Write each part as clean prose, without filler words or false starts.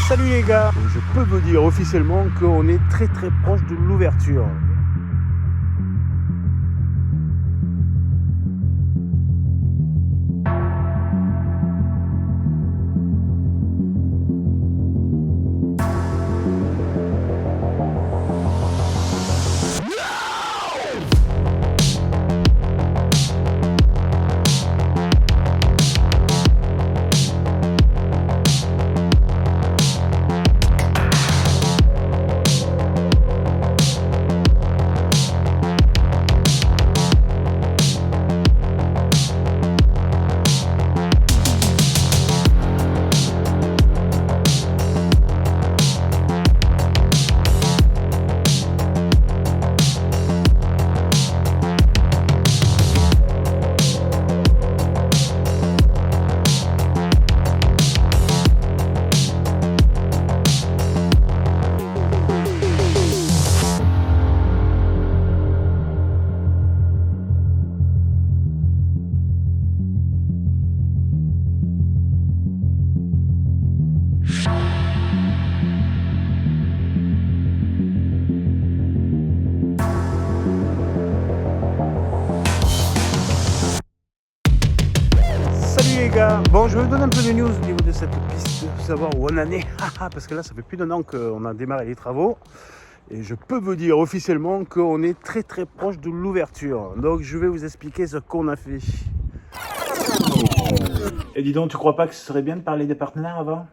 Salut les gars, je peux vous dire officiellement qu'on est très proche de l'ouverture. Salut les gars, bon je vais vous donner un peu de news au niveau de cette piste, savoir où on en est, parce que là ça fait plus d'un an qu'on a démarré les travaux et je peux vous dire officiellement qu'on est très proche de l'ouverture. Donc je vais vous expliquer ce qu'on a fait. Et dis donc, tu crois pas que ce serait bien de parler des partenaires avant?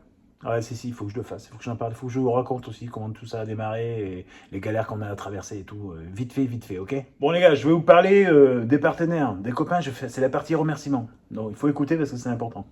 Ouais, si, il faut que je le fasse, il faut que j'en parle, il faut que je vous raconte aussi comment tout ça a démarré et les galères qu'on a à traverser et tout. Vite fait, ok? Bon les gars, je vais vous parler des partenaires, des copains, c'est la partie remerciement. Donc il faut écouter parce que c'est important.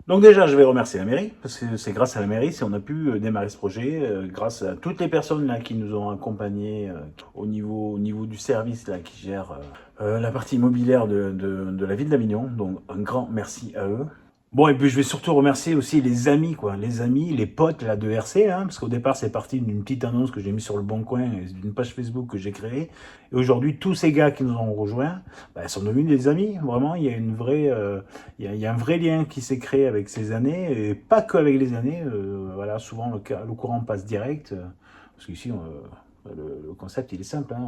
Donc déjà, je vais remercier la mairie, parce que c'est grâce à la mairie si on a pu démarrer ce projet, grâce à toutes les personnes là qui nous ont accompagnés au niveau du service là qui gère la partie immobilière de la ville d'Avignon. Donc un grand merci à eux. Bon, et puis je vais surtout remercier aussi les amis, quoi. Les amis, les potes là, de RC, hein, parce qu'au départ, c'est parti d'une petite annonce que j'ai mise sur le Bon Coin, d'une page Facebook que j'ai créée. Et aujourd'hui, tous ces gars qui nous ont rejoints, sont devenus des amis. Vraiment, il y a une vraie, il y a un vrai lien qui s'est créé avec ces années, et pas que avec les années. Voilà, souvent le courant passe direct, parce qu'ici, le concept, il est simple, hein,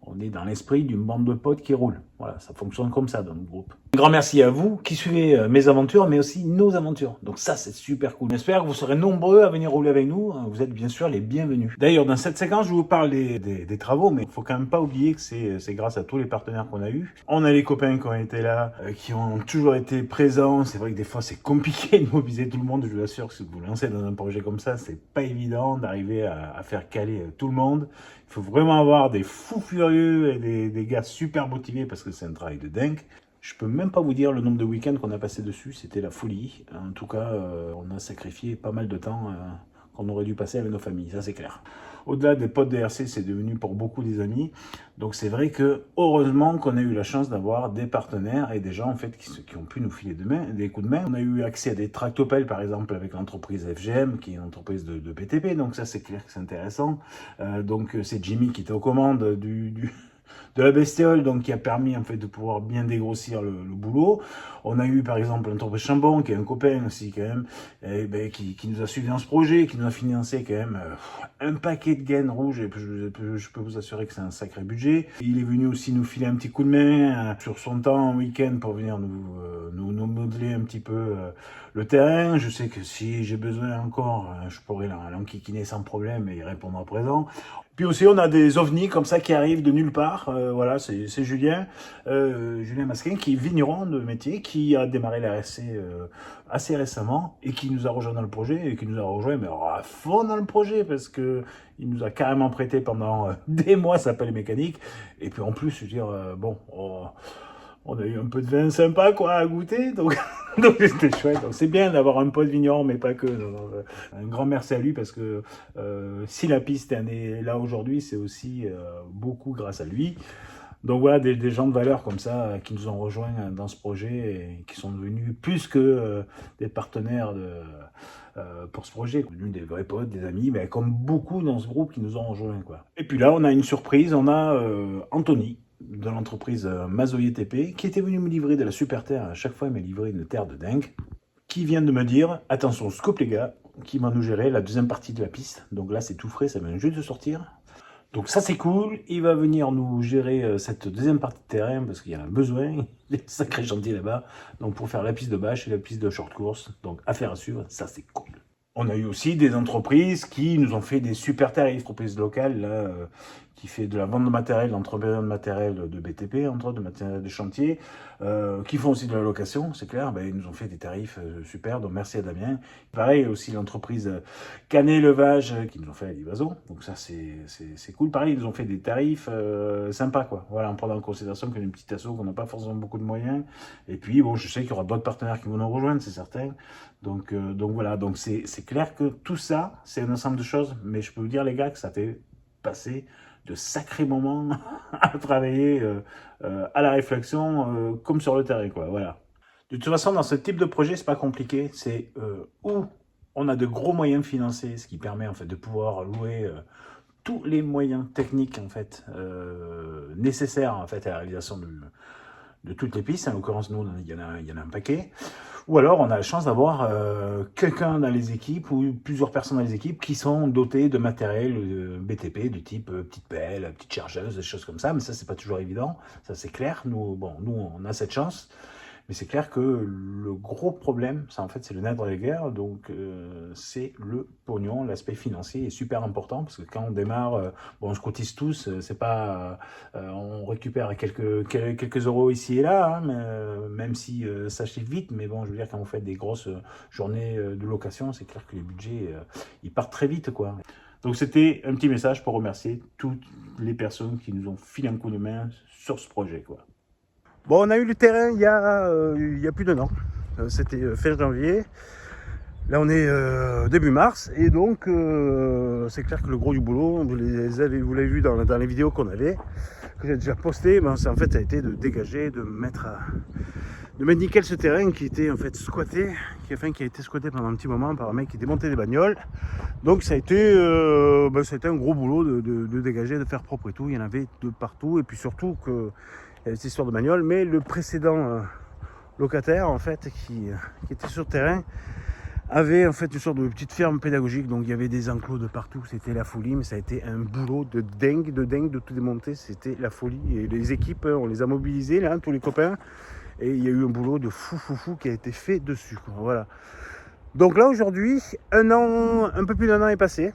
on est dans l'esprit d'une bande de potes qui roule. Voilà, ça fonctionne comme ça dans le groupe. Un grand merci à vous qui suivez mes aventures, mais aussi nos aventures. Donc ça, c'est super cool. J'espère que vous serez nombreux à venir rouler avec nous. Vous êtes bien sûr les bienvenus. D'ailleurs, dans cette séquence, je vous parle des travaux, mais il faut quand même pas oublier que c'est grâce à tous les partenaires qu'on a eus. On a les copains qui ont été là, qui ont toujours été présents. C'est vrai que des fois, c'est compliqué de mobiliser tout le monde. Je vous assure que si vous vous lancez dans un projet comme ça, c'est pas évident d'arriver à faire caler tout le monde. Il faut vraiment avoir des fous furieux et des gars super motivés parce que c'est un travail de dingue. Je peux même pas vous dire le nombre de week-ends qu'on a passé dessus, c'était la folie. En tout cas, on a sacrifié pas mal de temps qu'on aurait dû passer avec nos familles, ça c'est clair. Au-delà des potes de RC, c'est devenu pour beaucoup des amis. Donc c'est vrai que heureusement qu'on a eu la chance d'avoir des partenaires et des gens en fait qui ont pu nous filer des coups de main. On a eu accès à des tractopelles par exemple avec l'entreprise FGM qui est une entreprise de BTP. Donc ça c'est clair que c'est intéressant. Donc c'est Jimmy qui était aux commandes de la bestiole, donc qui a permis en fait de pouvoir bien dégrossir le boulot. On a eu par exemple l'entreprise Chambon, qui est un copain aussi quand même, qui nous a suivi dans ce projet, qui nous a financé quand même un paquet de gaines rouges, et je peux vous assurer que c'est un sacré budget. Il est venu aussi nous filer un petit coup de main sur son temps en week-end pour venir nous modeler un petit peu le terrain. Je sais que si j'ai besoin encore, je pourrais l'enquiquiner sans problème et y répondre à présent. Puis aussi, on a des ovnis comme ça qui arrivent de nulle part. Voilà, c'est Julien Masquin, qui est vigneron de métier, qui a démarré la RC assez récemment et qui nous a rejoint dans le projet et qui nous a rejoint mais à fond dans le projet parce que il nous a carrément prêté pendant des mois sa pelle mécanique. Et puis en plus, je veux dire, on a eu un peu de vin sympa quoi à goûter, donc c'était chouette. Donc c'est bien d'avoir un pote vigneron, mais pas que. Donc, un grand merci à lui parce que si la piste en est là aujourd'hui, c'est aussi beaucoup grâce à lui. Donc voilà, des gens de valeur comme ça qui nous ont rejoints dans ce projet et qui sont devenus plus que des partenaires pour ce projet, devenus des vrais potes, des amis, mais comme beaucoup dans ce groupe qui nous ont rejoints, quoi. Et puis là, on a une surprise, on a Anthony de l'entreprise Mazoyer TP qui était venu me livrer de la super terre. À chaque fois, il m'a livré une terre de dingue. Qui vient de me dire, attention, scoop les gars, qui va nous gérer la deuxième partie de la piste. Donc là, c'est tout frais, ça vient juste de sortir. Donc ça, c'est cool. Il va venir nous gérer cette deuxième partie de terrain parce qu'il y en a besoin. Il y a des sacrés chantiers là-bas. Donc pour faire la piste de bâche et la piste de short course. Donc affaire à suivre, ça c'est cool. On a eu aussi des entreprises qui nous ont fait des super tarifs, entreprises locales là, qui fait de la vente de matériel, d'entretien de matériel de BTP, entre autres, de matériel de chantier, qui font aussi de la location, c'est clair, ils nous ont fait des tarifs super, donc merci à Damien. Pareil, aussi l'entreprise Canet Levage qui nous ont fait la livraison, donc ça c'est cool. Pareil, ils nous ont fait des tarifs sympas, quoi. Voilà, en prenant en considération qu'on est une petite asso, qu'on n'a pas forcément beaucoup de moyens, et puis bon, je sais qu'il y aura d'autres partenaires qui vont nous rejoindre, c'est certain. Donc voilà, donc c'est clair que tout ça, c'est un ensemble de choses, mais je peux vous dire les gars que ça fait passer de sacrés moments à travailler à la réflexion comme sur le terrain, quoi. Voilà. De toute façon, dans ce type de projet, c'est pas compliqué. C'est où on a de gros moyens financiers, ce qui permet en fait de pouvoir louer tous les moyens techniques en fait nécessaires en fait à la réalisation de toutes les pistes. En l'occurrence, nous, il y en a un paquet. Ou alors, on a la chance d'avoir quelqu'un dans les équipes ou plusieurs personnes dans les équipes qui sont dotées de matériel BTP, du type petite pelle, petite chargeuse, des choses comme ça. Mais ça, c'est pas toujours évident. Ça, c'est clair. Nous, on a cette chance. Mais c'est clair que le gros problème, ça en fait, c'est le nerf de la guerre. Donc, c'est le pognon. L'aspect financier est super important parce que quand on démarre, on se cotise tous. C'est pas, on récupère quelques euros ici et là, hein, mais, même si ça chiffre vite. Mais bon, je veux dire, quand vous faites des grosses journées de location, c'est clair que les budgets, ils partent très vite, quoi. Donc, c'était un petit message pour remercier toutes les personnes qui nous ont filé un coup de main sur ce projet, quoi. Bon, on a eu le terrain il y a plus d'un an. C'était fin janvier. Là, on est début mars. Et donc, c'est clair que le gros du boulot, vous l'avez vu dans les vidéos qu'on avait, que j'ai déjà postées, ça a été de dégager, de mettre nickel ce terrain qui était en fait squatté, qui a été squatté pendant un petit moment par un mec qui démontait des bagnoles. Donc ça a été un gros boulot de dégager, de faire propre et tout. Il y en avait de partout. Et puis surtout que il y a cette histoire de bagnole, mais le précédent locataire en fait qui était sur le terrain avait en fait une sorte de petite ferme pédagogique, donc il y avait des enclos de partout, c'était la folie, mais ça a été un boulot de dingue de tout démonter, c'était la folie. Et les équipes, on les a mobilisées là, tous les copains, et il y a eu un boulot de fou qui a été fait dessus, quoi. Voilà. Donc là aujourd'hui, un peu plus d'un an est passé.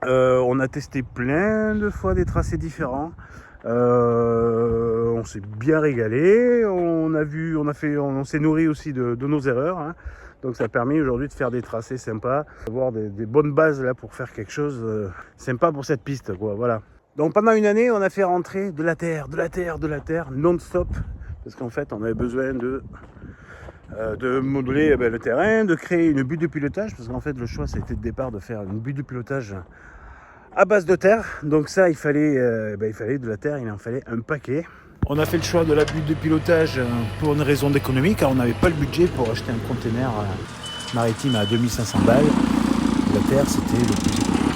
On a testé plein de fois des tracés différents. On s'est bien régalé, on s'est nourri aussi de nos erreurs, hein. Donc ça a permis aujourd'hui de faire des tracés sympas, d'avoir des bonnes bases là pour faire quelque chose sympa pour cette piste, quoi. Voilà. Donc pendant une année, on a fait rentrer de la terre non-stop, parce qu'en fait on avait besoin de moduler le terrain, de créer une butte de pilotage, parce qu'en fait le choix ça a été de départ de faire une butte de pilotage à base de terre. Donc ça, il fallait de la terre, il en fallait un paquet. On a fait le choix de la butte de pilotage pour une raison d'économie, car on n'avait pas le budget pour acheter un container maritime à 2500 balles. La terre, c'était le plus économique.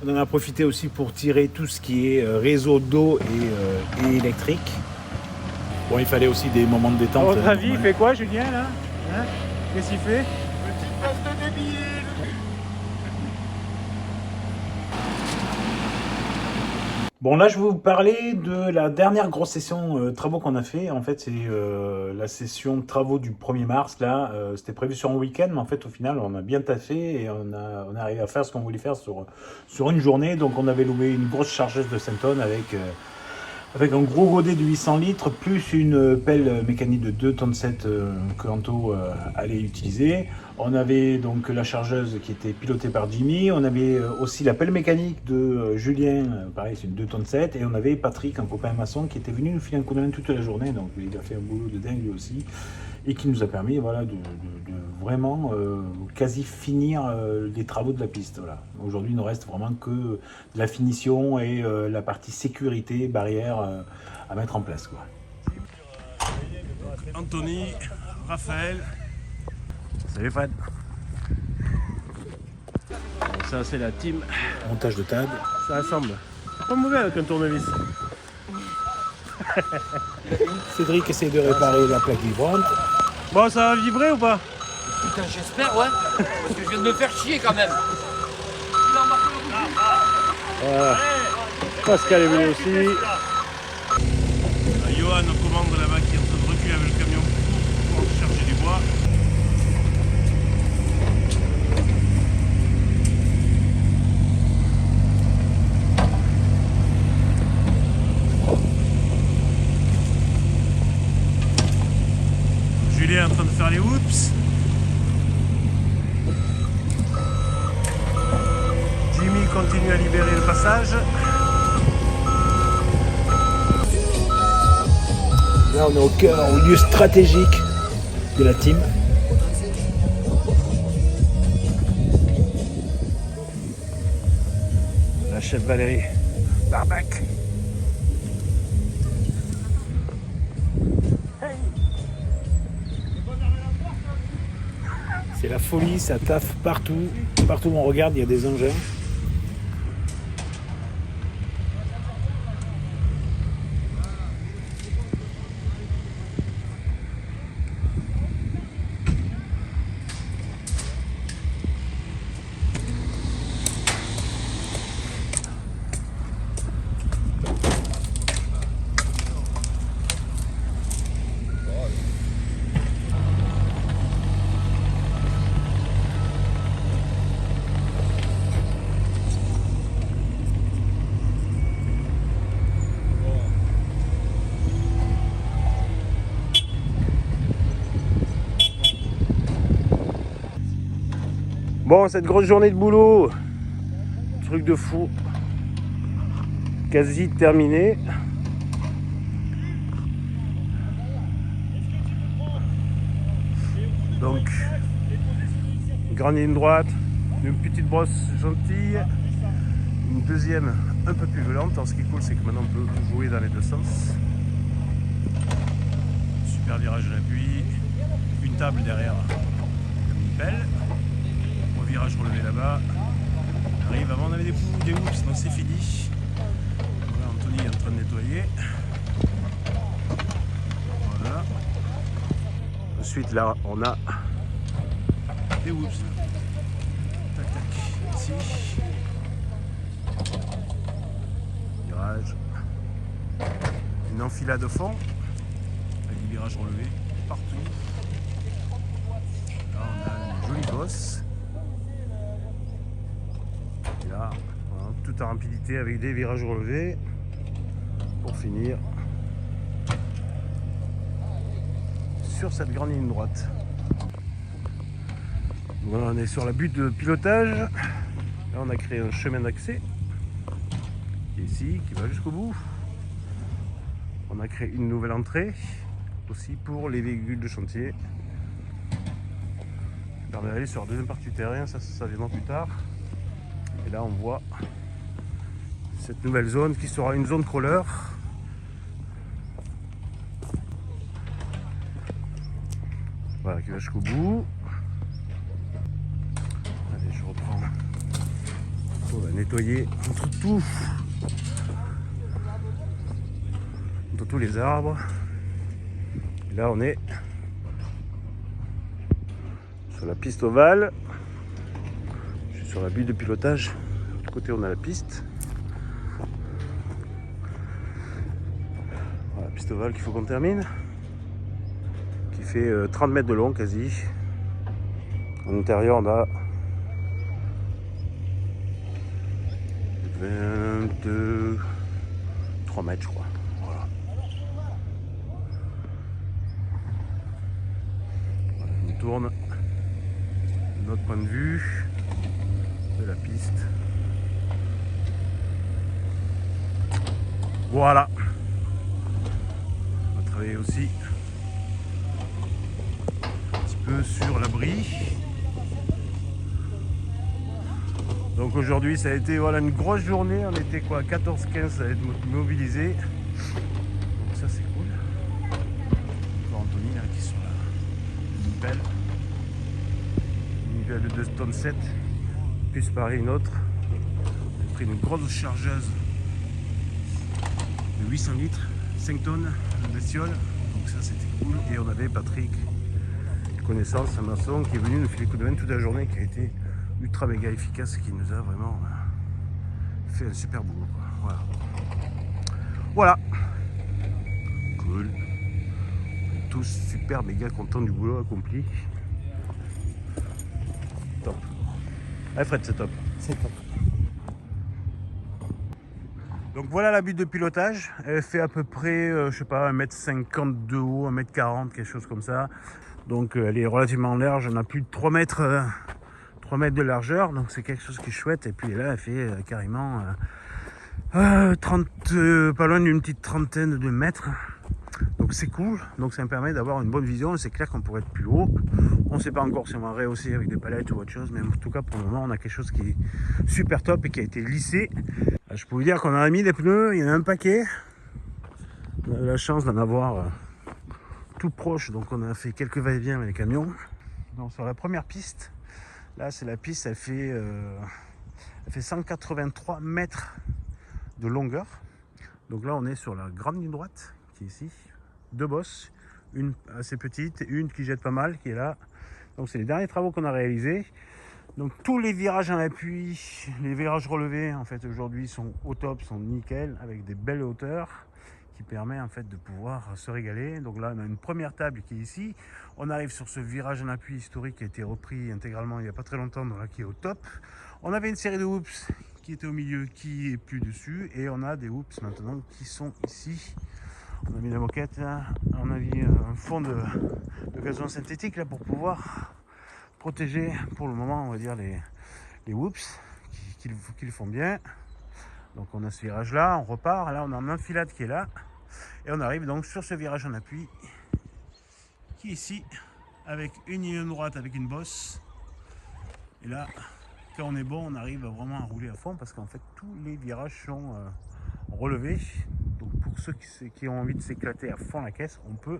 On en a profité aussi pour tirer tout ce qui est réseau d'eau et électrique. Bon, il fallait aussi des moments de détente. À votre avis, il fait quoi, Julien, là, hein? Qu'est-ce qu'il fait? Petite passe de débile. Bon, là, je vais vous parler de la dernière grosse session travaux qu'on a fait. En fait, c'est la session de travaux du 1er mars. Là, c'était prévu sur un week-end, mais en fait, au final, on a bien taffé et on a arrivé à faire ce qu'on voulait faire sur une journée. Donc, on avait loué une grosse chargeuse de 5 tonnes avec un gros godet de 800 litres, plus une pelle mécanique de 2 tonnes 7 que Anto allait utiliser. On avait donc la chargeuse qui était pilotée par Jimmy. On avait aussi la pelle mécanique de Julien, pareil, c'est une 2 tonnes 7. Et on avait Patrick, un copain maçon, qui était venu nous filer un coup de main toute la journée. Donc il a fait un boulot de dingue lui aussi. Et qui nous a permis voilà, de vraiment quasi finir les travaux de la piste. Voilà. Aujourd'hui, il ne reste vraiment que de la finition et la partie sécurité, barrière à mettre en place, quoi. Anthony, Raphaël. Salut Fred. Ça, c'est la team. Montage de table. Ça assemble. Pas mauvais avec un tournevis. Cédric essaie de réparer la plaque vibrante. Bon, ça va vibrer ou pas? Putain, j'espère, ouais. Parce que je viens de me faire chier quand même. Voilà. Pascal est venu aussi. Johan aux commandes là-bas qui est en train de reculer avec le camion pour charger du bois. Julien est en train de faire les whoops. Jimmy continue à libérer le passage. Là, on est au cœur, au lieu stratégique de la team. La chef Valérie Barbac. C'est la folie, ça taffe partout. Partout où on regarde, il y a des engins. Bon, cette grosse journée de boulot, truc de fou, quasi terminé. Donc, grande ligne droite, une petite brosse gentille, une deuxième un peu plus violente. Alors, ce qui est cool, c'est que maintenant on peut jouer dans les deux sens. Super virage de l'appui, une table derrière comme une pelle. Virage relevé là-bas. On arrive, avant on avait des whoops, sinon c'est fini. Voilà, Anthony est en train de nettoyer. Voilà. Ensuite là on a des whoops. Tac tac. Ici. Virage. Une enfilade de fond. Avec des virages relevés partout. Là on a une jolie bosse. Là, voilà, tout en rapidité avec des virages relevés pour finir sur cette grande ligne droite. Voilà, on est sur la butte de pilotage. Là, on a créé un chemin d'accès qui est ici, qui va jusqu'au bout. On a créé une nouvelle entrée aussi pour les véhicules de chantier. Ça permet d'aller sur la deuxième partie du terrain, ça viendra plus tard. Et là on voit cette nouvelle zone qui sera une zone crawler. Voilà, qui va jusqu'au bout. Allez, je reprends. On va nettoyer entre tout. Entre tous les arbres. Et là on est sur la piste ovale. Sur la butte de pilotage, de l'autre côté on a la piste. Voilà, la piste ovale qu'il faut qu'on termine, qui fait 30 mètres de long quasi. En intérieur on a 23 mètres je crois. Voilà. Voilà, on tourne de notre point de vue de la piste. Voilà. On va travailler aussi un petit peu sur l'abri. Donc aujourd'hui ça a été voilà, une grosse journée. On était quoi, 14-15 à être mobilisés. Donc ça c'est cool. Encore Anthony là, qui est sur la pelle. Une pelle de 2 tonnes 7. Plus pareil une autre. J'ai pris une grosse chargeuse de 800 litres, 5 tonnes de bestiole. Donc ça c'était cool. Et on avait Patrick connaissance, un maçon qui est venu nous filer coup de main toute la journée, qui a été ultra méga efficace, qui nous a vraiment fait un super boulot, quoi. Voilà. Cool. Tous super méga contents du boulot accompli. Top. Allez Fred, c'est top. C'est top. Donc voilà la butte de pilotage. Elle fait à peu près, je sais pas, 1m50 de haut, 1m40, quelque chose comme ça. Donc elle est relativement large, on a plus de 3 mètres de largeur, donc c'est quelque chose qui est chouette. Et puis là, elle fait carrément 30, pas loin d'une petite trentaine de mètres. Donc c'est cool, donc ça me permet d'avoir une bonne vision. C'est clair qu'on pourrait être plus haut. On ne sait pas encore si on va rehausser avec des palettes ou autre chose, mais en tout cas pour le moment on a quelque chose qui est super top et qui a été lissé. Je peux vous dire qu'on a mis des pneus, il y en a un paquet. On a eu la chance d'en avoir tout proche, donc on a fait quelques va-et-vient avec les camions. Donc sur la première piste, là c'est la piste, elle fait 183 mètres de longueur. Donc là on est sur la grande ligne droite qui est ici, deux bosses, une assez petite et une qui jette pas mal qui est là. Donc c'est les derniers travaux qu'on a réalisés. Donc tous les virages en appui, les virages relevés en fait aujourd'hui sont au top, sont nickel avec des belles hauteurs qui permet en fait de pouvoir se régaler. Donc là on a une première table qui est ici. On arrive sur ce virage en appui historique qui a été repris intégralement il n'y a pas très longtemps, donc là qui est au top. On avait une série de whoops qui était au milieu qui est plus dessus et on a des whoops maintenant qui sont ici. On a mis la moquette, là. On a mis un fond de gazon synthétique là pour pouvoir protéger pour le moment on va dire les whoops qui le font bien. Donc on a ce virage là, on repart, là on a un enfilade qui est là et on arrive donc sur ce virage en appui qui est ici avec une ligne droite avec une bosse. Et là quand on est bon on arrive vraiment à rouler à fond parce qu'en fait tous les virages sont relevés. Donc pour ceux qui ont envie de s'éclater à fond la caisse, on peut,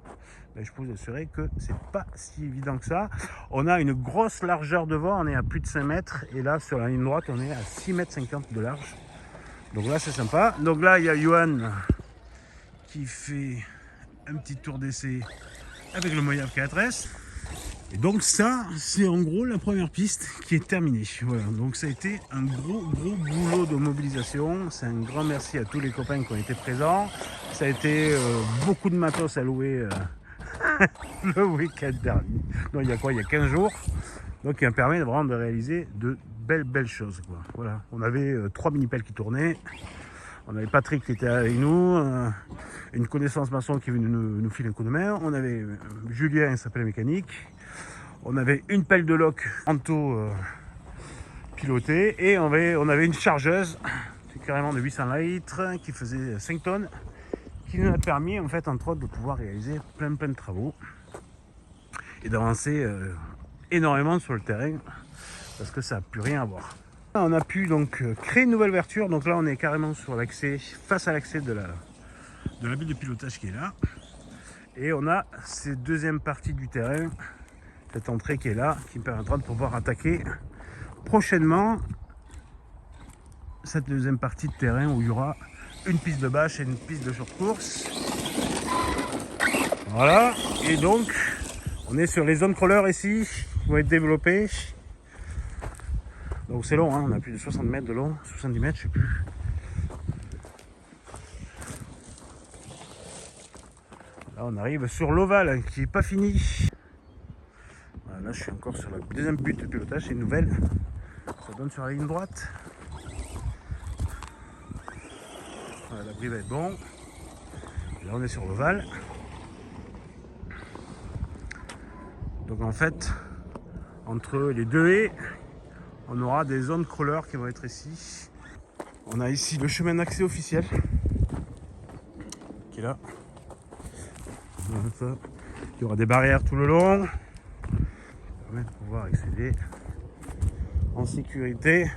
mais je peux vous assurer que c'est pas si évident que ça. On a une grosse largeur devant, on est à plus de 5 mètres et là sur la ligne droite on est à 6,50 mètres de large. Donc là c'est sympa. Donc là il y a Johan qui fait un petit tour d'essai avec le Mojave 4S. Et donc ça c'est en gros la première piste qui est terminée. Voilà, donc ça a été un gros boulot de mobilisation. C'est un grand merci à tous les copains qui ont été présents. Ça a été beaucoup de matos à louer le week-end dernier. Donc il y a quoi, il y a 15 jours. Donc il me permet vraiment de réaliser de belles choses, quoi. Voilà, on avait 3 mini-pelles qui tournaient. On avait Patrick qui était avec nous, une connaissance maçon qui est venu nous filer un coup de main. On avait Julien, il s'appelle mécanique. On avait une pelle de loc Anto pilotée et on avait une chargeuse carrément de 800 litres qui faisait 5 tonnes qui nous a permis en fait entre autres de pouvoir réaliser plein de travaux et d'avancer énormément sur le terrain parce que ça n'a plus rien à voir. On a pu donc créer une nouvelle ouverture, donc là on est carrément sur l'accès, face à l'accès de la butte de pilotage qui est là et on a cette deuxième partie du terrain, cette entrée qui est là, qui me permettra de pouvoir attaquer prochainement cette deuxième partie de terrain où il y aura une piste de bâche et une piste de short course. Voilà, et donc on est sur les zones crawlers ici qui vont être développées. Donc c'est long, hein, on a plus de 60 mètres de long, 70 mètres, je sais plus. Là on arrive sur l'ovale qui n'est pas fini. Là je suis encore sur la deuxième butte de pilotage, c'est une nouvelle. Ça donne sur la ligne droite. Voilà, l'abri va être bon. Et là on est sur l'ovale. Donc en fait, entre les deux haies, on aura des zones crawlers qui vont être ici. On a ici le chemin d'accès officiel qui est là. Voilà, ça. Il y aura des barrières tout le long. De pouvoir accéder en sécurité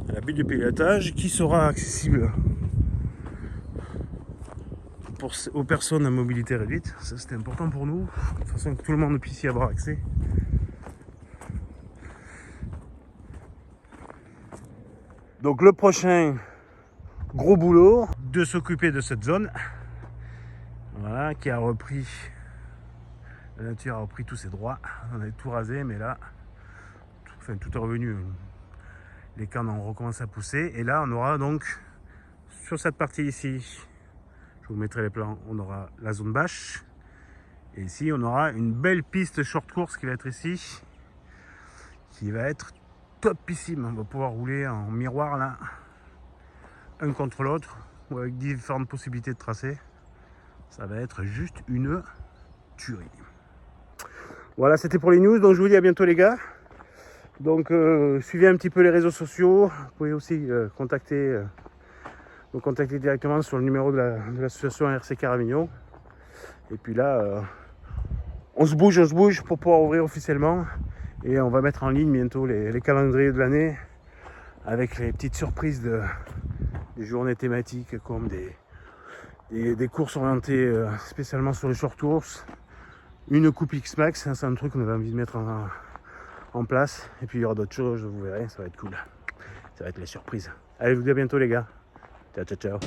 à la butte de pilotage qui sera accessible aux personnes à mobilité réduite. Ça c'était important pour nous, de façon que tout le monde puisse y avoir accès. Donc le prochain gros boulot de s'occuper de cette zone, voilà, qui a repris La nature a repris tous ses droits. On avait tout rasé, mais là, tout est revenu. Les cannes ont recommencé à pousser. Et là, on aura donc, sur cette partie ici, je vous mettrai les plans, on aura la zone bâche. Et ici, on aura une belle piste short course qui va être ici, qui va être topissime. On va pouvoir rouler en miroir là, un contre l'autre, ou avec différentes possibilités de tracé. Ça va être juste une tuerie. Voilà, c'était pour les news. Donc je vous dis à bientôt les gars. Donc suivez un petit peu les réseaux sociaux. Vous pouvez aussi me contacter directement sur le numéro de l'association RC Caravigno. Et puis là, on se bouge pour pouvoir ouvrir officiellement. Et on va mettre en ligne bientôt les calendriers de l'année avec les petites surprises des journées thématiques comme des courses orientées spécialement sur les short courses. Une coupe X-Max, c'est un truc qu'on avait envie de mettre en place. Et puis il y aura d'autres choses, vous verrez, ça va être cool. Ça va être les surprises. Allez, je vous dis à bientôt les gars. Ciao, ciao, ciao.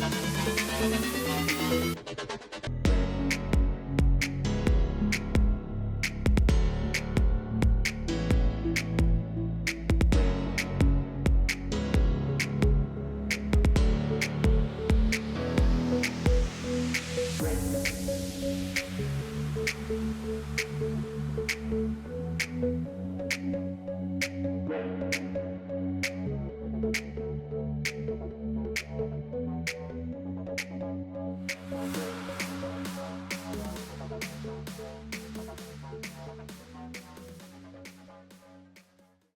Thank you.